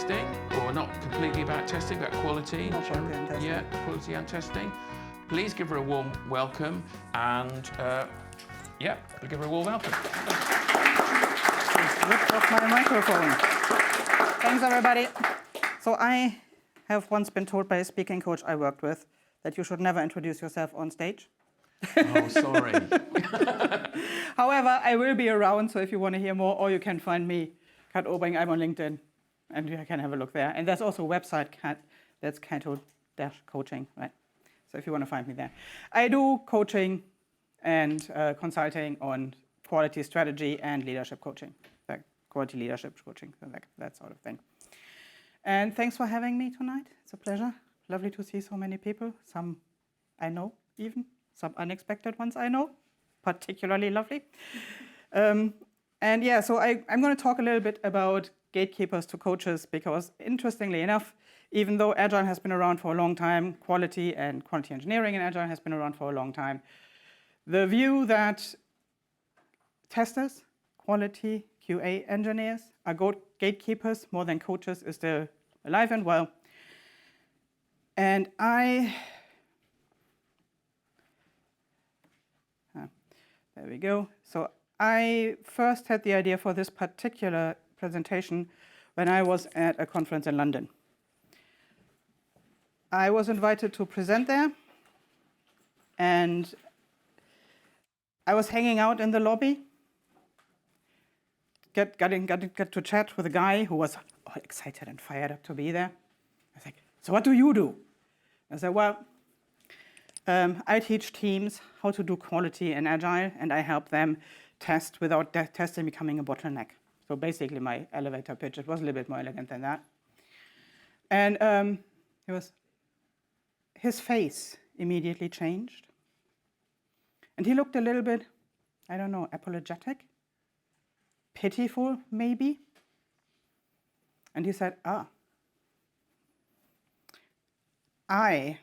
testing, or not completely about testing, but quality. Quality and testing. Yeah, quality and testing. Please give her a warm welcome, and yeah, we'll give her a warm welcome. Lift off my microphone. Thanks, everybody. So I have once been told by a speaking coach I worked with that you should never introduce yourself on stage. Oh, sorry. However, I will be around, so if you want to hear more, or you can find me, Katja Obring. I'm on LinkedIn, and you can have a look there. And there's also a website, that's Katja-coaching, right? So if you want to find me there. I do coaching and consulting on quality strategy and leadership coaching, like quality leadership coaching, so like that sort of thing. And thanks for having me tonight. It's a pleasure. Lovely to see so many people. Some I know even. Some unexpected ones I know, particularly lovely. And yeah, so I'm going to talk a little bit about gatekeepers to coaches because, interestingly enough, even though Agile has been around for a long time, quality and quality engineering in Agile has been around for a long time, the view that testers, quality, QA engineers are gatekeepers more than coaches is still alive and well. And there we go. So I first had the idea for this particular presentation when I was at a conference in London. I was invited to present there, and I was hanging out in the lobby, got to chat with a guy who was all excited and fired up to be there. I was like, so what do you do? I said, well, I teach teams how to do quality in Agile, and I help them test without testing becoming a bottleneck. So basically my elevator pitch, it was a little bit more elegant than that. And his face immediately changed. And he looked a little bit, I don't know, apologetic, pitiful maybe. And he said, I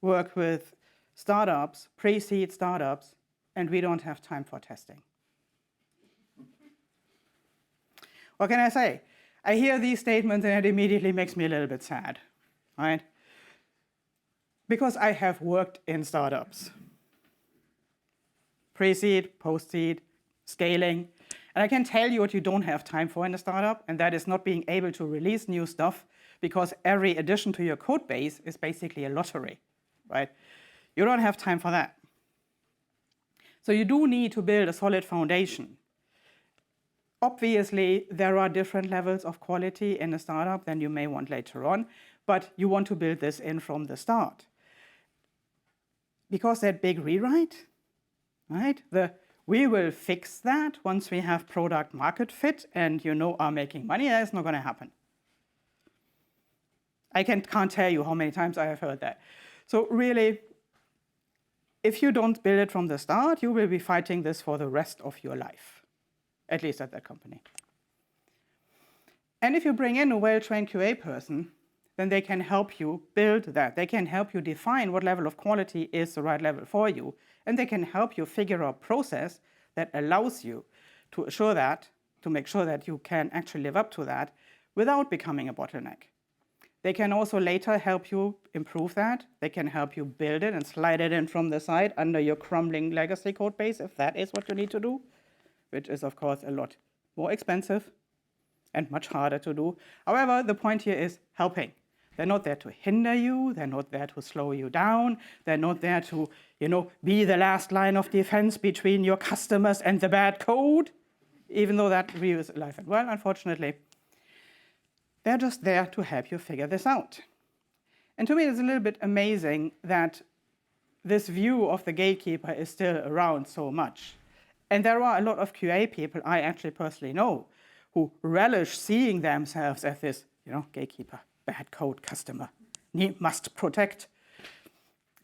work with startups, pre-seed startups, and we don't have time for testing. What can I say? I hear these statements and it immediately makes me a little bit sad, right? Because I have worked in startups. Pre-seed, post-seed, scaling. And I can tell you what you don't have time for in a startup, and that is not being able to release new stuff because every addition to your code base is basically a lottery. Right? You don't have time for that. So you do need to build a solid foundation. Obviously, there are different levels of quality in a startup than you may want later on, but you want to build this in from the start. Because that big rewrite, right? We will fix that once we have product market fit and are making money, that's not going to happen. I can't tell you how many times I have heard that. So really, if you don't build it from the start, you will be fighting this for the rest of your life, at least at that company. And if you bring in a well-trained QA person, then they can help you build that. They can help you define what level of quality is the right level for you, and they can help you figure out a process that allows you to assure that, to make sure that you can actually live up to that without becoming a bottleneck. They can also later help you improve that. They can help you build it and slide it in from the side under your crumbling legacy code base, if that is what you need to do, which is, of course, a lot more expensive and much harder to do. However, the point here is helping. They're not there to hinder you. They're not there to slow you down. They're not there to, be the last line of defense between your customers and the bad code, even though that view is alive and well, unfortunately. They're just there to help you figure this out. And to me, it's a little bit amazing that this view of the gatekeeper is still around so much. And there are a lot of QA people I actually personally know who relish seeing themselves as this, gatekeeper, bad code customer, must protect.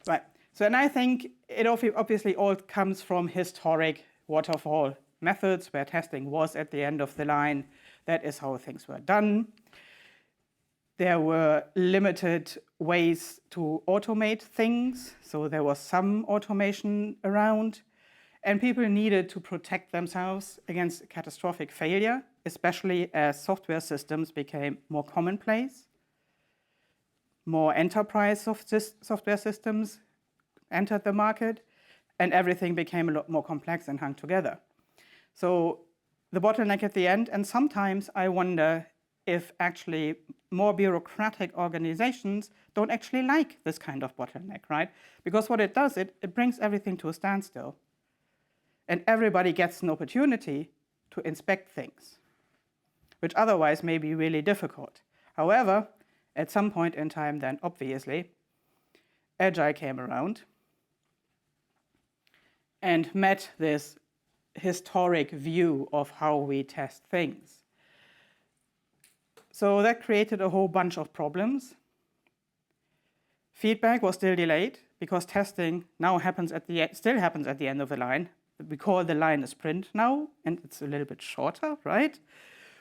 Right. So, and I think it obviously all comes from historic waterfall methods where testing was at the end of the line. That is how things were done. There were limited ways to automate things, so there was some automation around, and people needed to protect themselves against catastrophic failure especially as software systems became more commonplace, more enterprise software systems entered the market, and everything became a lot more complex and hung together. So the bottleneck at the end, and sometimes I wonder if actually more bureaucratic organizations don't actually like this kind of bottleneck, right? Because what it does, it brings everything to a standstill. And everybody gets an opportunity to inspect things, which otherwise may be really difficult. However, at some point in time then, obviously, Agile came around and met this historic view of how we test things. So that created a whole bunch of problems. Feedback was still delayed because testing now still happens at the end of the line. We call the line a sprint now, and it's a little bit shorter, right?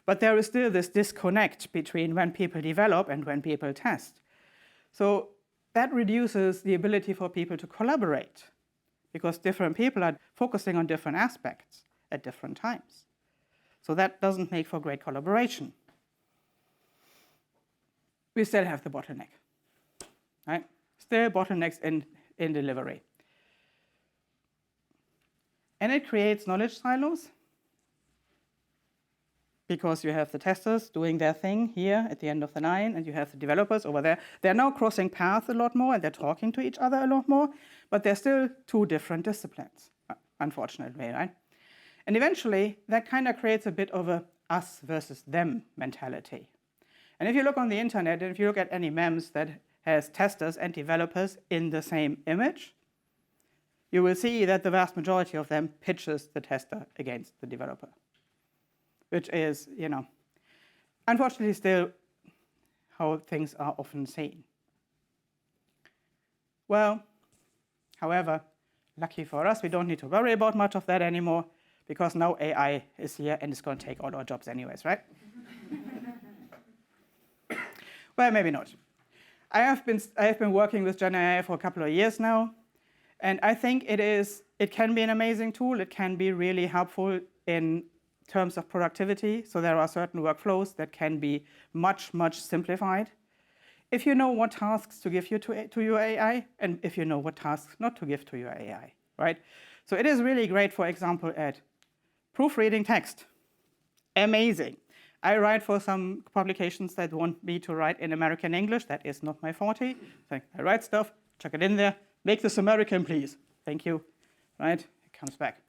But there is still this disconnect between when people develop and when people test. So that reduces the ability for people to collaborate because different people are focusing on different aspects at different times. So that doesn't make for great collaboration. We still have the bottleneck, right? Still bottlenecks in delivery. And it creates knowledge silos because you have the testers doing their thing here at the end of the line, and you have the developers over there. They're now crossing paths a lot more, and they're talking to each other a lot more, but they're still two different disciplines, unfortunately, right? And eventually, that kind of creates a bit of a us versus them mentality. And if you look on the internet, and if you look at any memes that has testers and developers in the same image, you will see that the vast majority of them pitches the tester against the developer, which is, unfortunately still how things are often seen. Well, however, lucky for us, we don't need to worry about much of that anymore because now AI is here and it's going to take all our jobs anyways, right? Well, maybe not. I have been working with Gen AI for a couple of years now, and I think it can be an amazing tool. It can be really helpful in terms of productivity. So there are certain workflows that can be much, much simplified if you know what tasks to give to your AI, and if you know what tasks not to give to your AI, right? So it is really great, for example, at proofreading text. Amazing. I write for some publications that want me to write in American English. That is not my forte. So I write stuff, chuck it in there, make this American, please. Thank you, right? It comes back.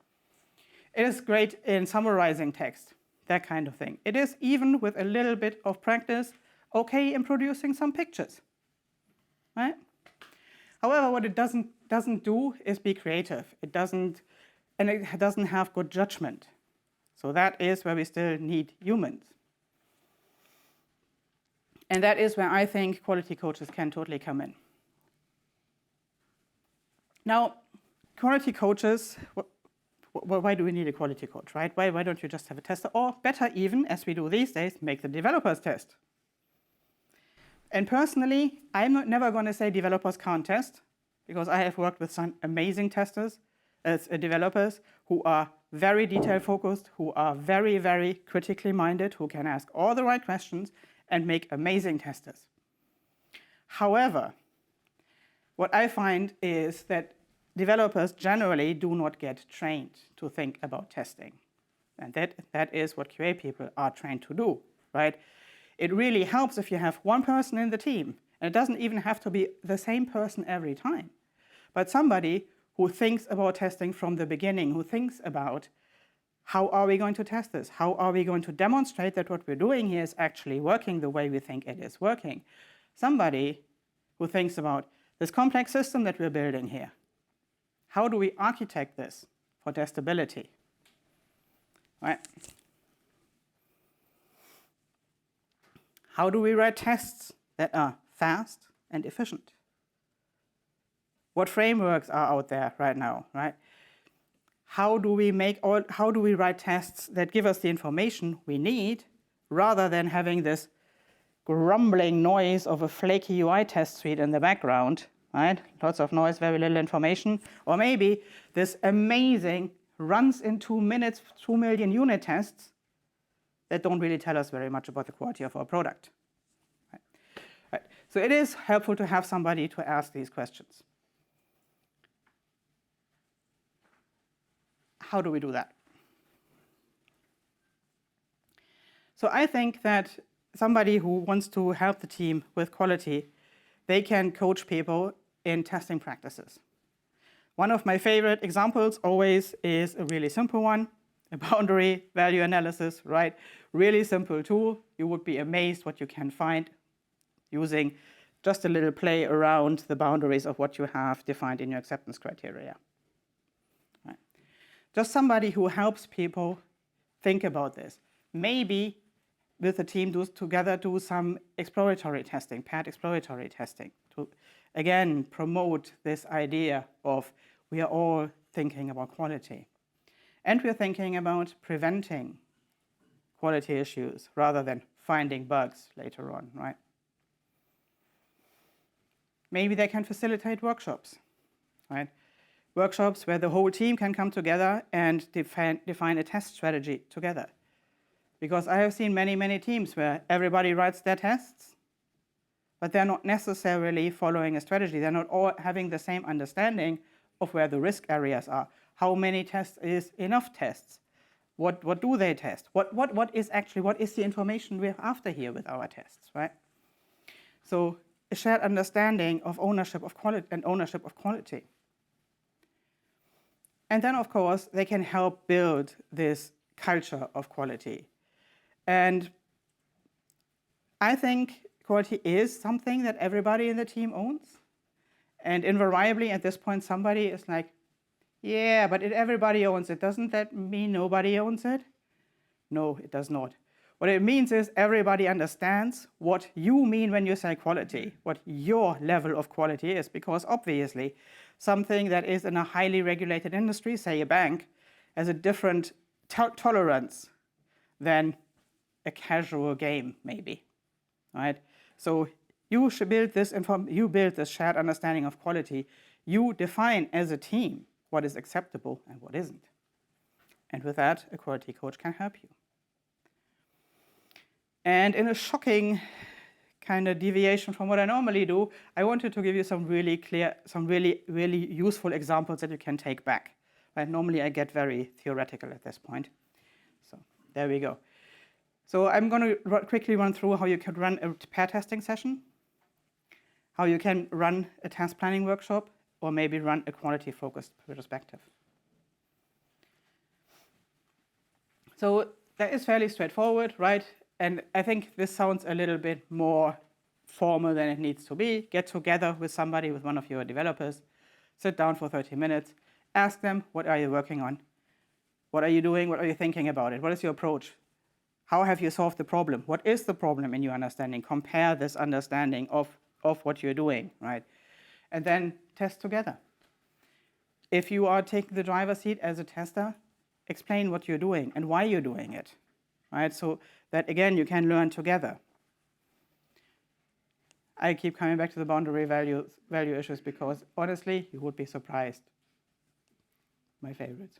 It is great in summarizing text, that kind of thing. It is, even with a little bit of practice, okay in producing some pictures, right? However, what it doesn't do is be creative. It doesn't have good judgment. So that is where we still need humans. And that is where I think quality coaches can totally come in. Now, quality coaches, why do we need a quality coach, right? Why don't you just have a tester? Or better even, as we do these days, make the developers test. And personally, I'm never going to say developers can't test, because I have worked with some amazing testers as developers who are very detail-focused, who are very, very critically minded, who can ask all the right questions and make amazing testers. However, what I find is that developers generally do not get trained to think about testing. And that is what QA people are trained to do, right? It really helps if you have one person in the team, and it doesn't even have to be the same person every time, but somebody who thinks about testing from the beginning, who thinks about how are we going to test this? How are we going to demonstrate that what we're doing here is actually working the way we think it is working? Somebody who thinks about this complex system that we're building here. How do we architect this for testability? Right? How do we write tests that are fast and efficient? What frameworks are out there right now, right? How do we write tests that give us the information we need rather than having this grumbling noise of a flaky UI test suite in the background, right? Lots of noise, very little information. Or maybe this amazing runs in 2 minutes, 2 million unit tests that don't really tell us very much about the quality of our product. Right. So it is helpful to have somebody to ask these questions. How do we do that? So I think that somebody who wants to help the team with quality, they can coach people in testing practices. One of my favorite examples always is a really simple one, a boundary value analysis, right? Really simple tool. You would be amazed what you can find using just a little play around the boundaries of what you have defined in your acceptance criteria. Right. Just somebody who helps people think about this. Maybe with the team together do some exploratory testing, paired exploratory testing, to again promote this idea of we are all thinking about quality. And we're thinking about preventing quality issues rather than finding bugs later on, right? Maybe they can facilitate workshops, right? Workshops where the whole team can come together and define a test strategy together. Because I have seen many, many teams where everybody writes their tests, but they're not necessarily following a strategy. They're not all having the same understanding of where the risk areas are. How many tests is enough tests? What do they test? What is the information we're after here with our tests, right? So a shared understanding of ownership of quality and ownership of quality. And then, of course, they can help build this culture of quality. And I think quality is something that everybody in the team owns. And invariably, at this point, somebody is like, yeah, but if everybody owns it, doesn't that mean nobody owns it? No, it does not. What it means is everybody understands what you mean when you say quality, what your level of quality is, because obviously something that is in a highly regulated industry, say a bank, has a different tolerance than a casual game, maybe, right? So you should build this shared understanding of quality. You define as a team what is acceptable and what isn't. And with that, a quality coach can help you. And in a shocking kind of deviation from what I normally do, I wanted to give you some really useful examples that you can take back. Right? Normally I get very theoretical at this point. So there we go. So I'm going to quickly run through how you could run a pair testing session, how you can run a task planning workshop, or maybe run a quality-focused retrospective. So that is fairly straightforward, right? And I think this sounds a little bit more formal than it needs to be. Get together with somebody, with one of your developers, sit down for 30 minutes, ask them, what are you working on? What are you doing? What are you thinking about it? What is your approach? How have you solved the problem? What is the problem in your understanding? Compare this understanding of what you're doing, right? And then test together. If you are taking the driver's seat as a tester, explain what you're doing and why you're doing it, right? So that, again, you can learn together. I keep coming back to the boundary value issues because, honestly, you would be surprised. My favorites.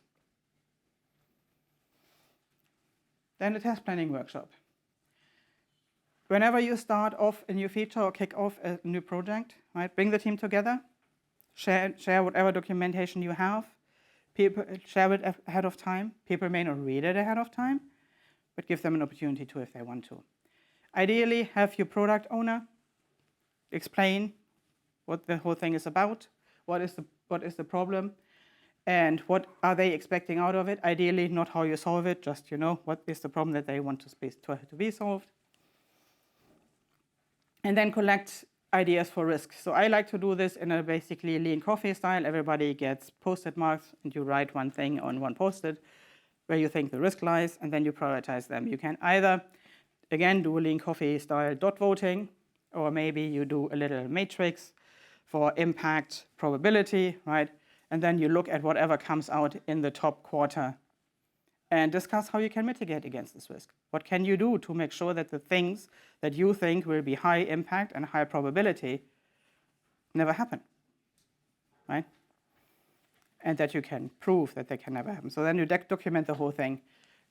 Then the task planning workshop. Whenever you start off a new feature or kick off a new project, right, bring the team together, share whatever documentation you have, share it ahead of time. People may not read it ahead of time, but give them an opportunity to if they want to. Ideally, have your product owner explain what the whole thing is about, what is the problem, and what are they expecting out of it. Ideally, not how you solve it, just what is the problem that they want to be solved. And then collect ideas for risk. So I like to do this in a basically lean coffee style. Everybody gets Post-it marks, and you write one thing on one Post-it where you think the risk lies, and then you prioritize them. You can either, again, do a lean coffee style dot voting, or maybe you do a little matrix for impact probability, right? And then you look at whatever comes out in the top quarter and discuss how you can mitigate against this risk. What can you do to make sure that the things that you think will be high impact and high probability never happen, right? And that you can prove that they can never happen. So then you document the whole thing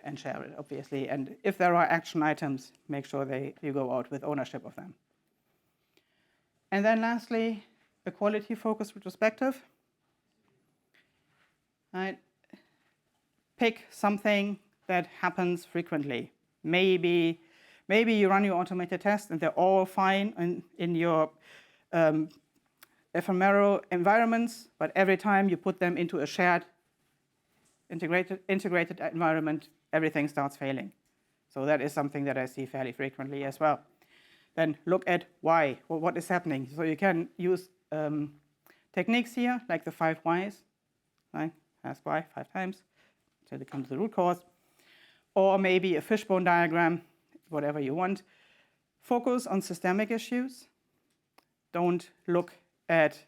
and share it, obviously. And if there are action items, make sure you go out with ownership of them. And then lastly, a quality-focused retrospective. Right? Pick something that happens frequently. Maybe you run your automated tests and they're all fine in your ephemeral environments, but every time you put them into a shared integrated environment, everything starts failing. So that is something that I see fairly frequently as well. Then look at why, what is happening. So you can use techniques here, like the 5 whys, right? Ask why 5 times until it comes to the root cause. Or maybe a fishbone diagram, whatever you want. Focus on systemic issues. Don't look at,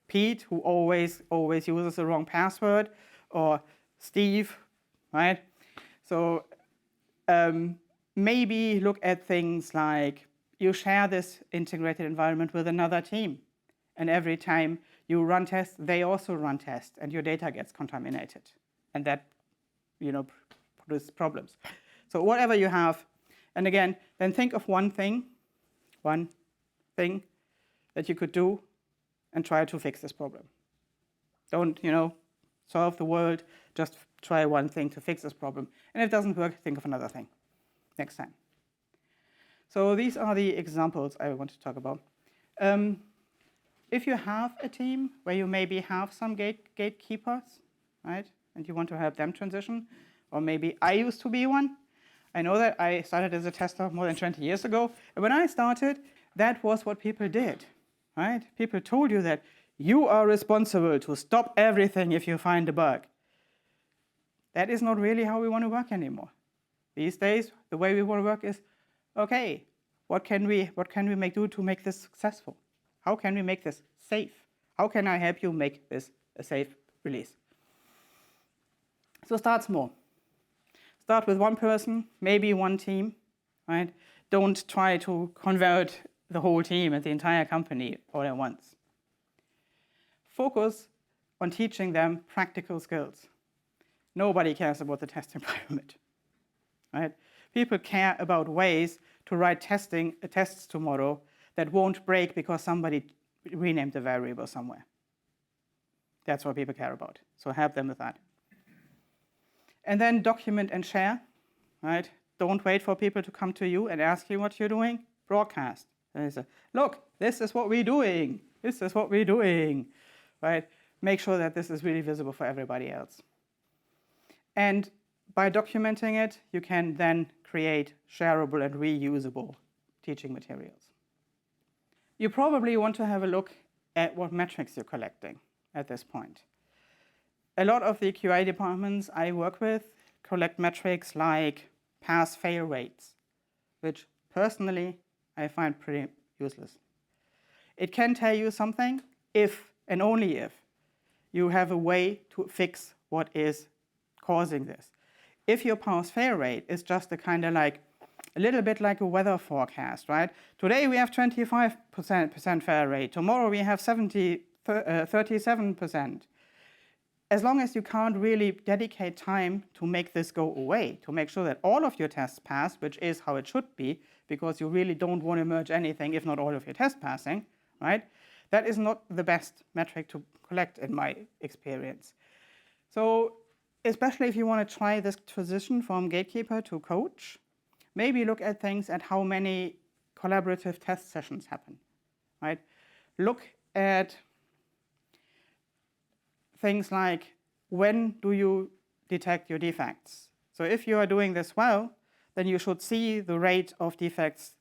Pete, who always uses the wrong password, or Steve, right? So maybe look at things like you share this integrated environment with another team, and every time you run tests, they also run tests, and your data gets contaminated, and that, produces problems. So whatever you have, and again, then think of one thing that you could do and try to fix this problem. Don't, solve the world, just try one thing to fix this problem. And if it doesn't work, think of another thing next time. So these are the examples I want to talk about. If you have a team where you maybe have some gatekeepers, right, and you want to help them transition, or maybe I used to be one. I know that I started as a tester more than 20 years ago. And when I started, that was what people did, right? People told you that you are responsible to stop everything if you find a bug. That is not really how we want to work anymore. These days, the way we want to work is, okay, what can we do to make this successful? How can we make this safe? How can I help you make this a safe release? So start small. Start with one person, maybe one team, right? Don't try to convert the whole team and the entire company all at once. Focus on teaching them practical skills. Nobody cares about the test environment, right? People care about ways to write tests tomorrow that won't break because somebody renamed the variable somewhere. That's what people care about. So help them with that. And then document and share, right? Don't wait for people to come to you and ask you what you're doing. Broadcast. And they say, look, this is what we're doing. This is what we're doing, right? Make sure that this is really visible for everybody else. And by documenting it, you can then create shareable and reusable teaching materials. You probably want to have a look at what metrics you're collecting at this point. A lot of the QA departments I work with collect metrics like pass-fail rates, which personally I find pretty useless. It can tell you something if and only if you have a way to fix what is causing this. If your pass-fail rate is just a kind of like a little bit like a weather forecast, right? Today we have 25% fail rate. Tomorrow we have 37%. As long as you can't really dedicate time to make this go away, to make sure that all of your tests pass, which is how it should be, because you really don't want to merge anything if not all of your tests passing, right? That is not the best metric to collect in my experience. So especially if you want to try this transition from gatekeeper to coach, maybe look at things at how many collaborative test sessions happen, right? Look at things like, when do you detect your defects? So if you are doing this well, then you should see the rate of defects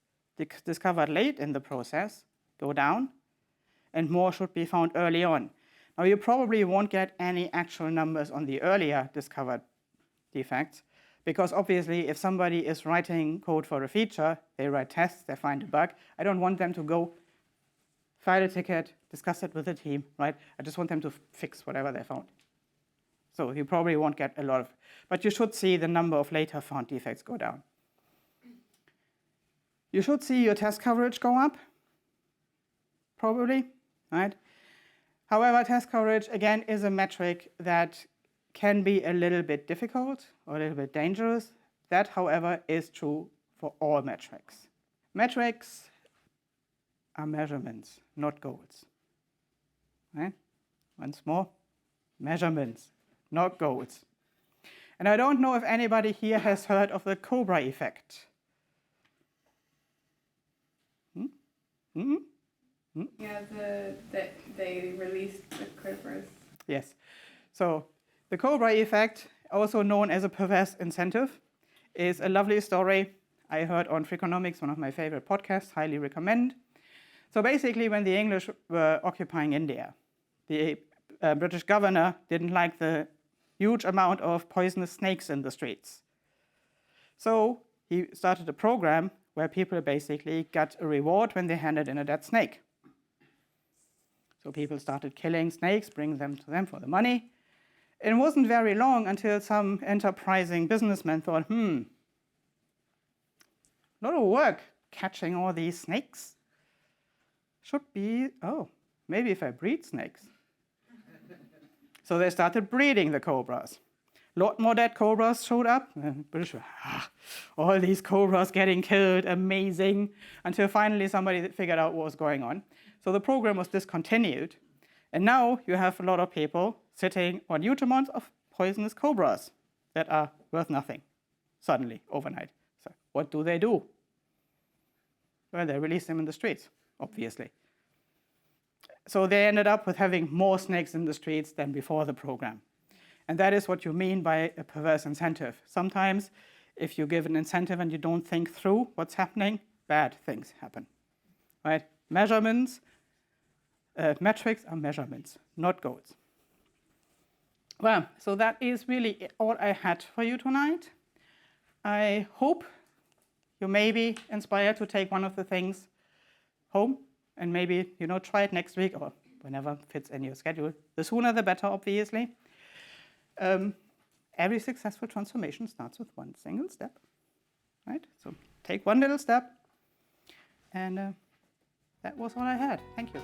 discovered late in the process go down, and more should be found early on. Now, you probably won't get any actual numbers on the earlier discovered defects, because obviously if somebody is writing code for a feature, they write tests, they find a bug, I don't want them to go file a ticket, discuss it with the team, right? I just want them to fix whatever they found. So you probably won't get a lot of, but you should see the number of later found defects go down. You should see your test coverage go up, probably, right? However, test coverage, again, is a metric that can be a little bit difficult or a little bit dangerous. That, however, is true for all metrics. Metrics are measurements, not goals. Right? Once more, measurements, not goals. And I don't know if anybody here has heard of the Cobra effect. Yeah, they released the Cobras. Yes. So the Cobra effect, also known as a perverse incentive, is a lovely story I heard on Freakonomics, one of my favorite podcasts, highly recommend. So basically, when the English were occupying India, the British governor didn't like the huge amount of poisonous snakes in the streets. So he started a program where people basically got a reward when they handed in a dead snake. So people started killing snakes, bringing them to them for the money. It wasn't very long until some enterprising businessman thought, a lot of work catching all these snakes. Should be, maybe if I breed snakes. So they started breeding the cobras. A lot more dead cobras showed up. British were, all these cobras getting killed, amazing, until finally somebody figured out what was going on. So the program was discontinued. And now you have a lot of people sitting on huge amounts of poisonous cobras that are worth nothing, suddenly, overnight. So what do? Well, they release them in the streets, obviously. So they ended up with having more snakes in the streets than before the program. And that is what you mean by a perverse incentive. Sometimes, if you give an incentive and you don't think through what's happening, bad things happen. Right? Metrics are measurements, not goals. Well, so that is really all I had for you tonight. I hope you may be inspired to take one of the things home and maybe, try it next week or whenever fits in your schedule. The sooner the better, obviously. Every successful transformation starts with one single step, right? So take one little step, and that was all I had. Thank you.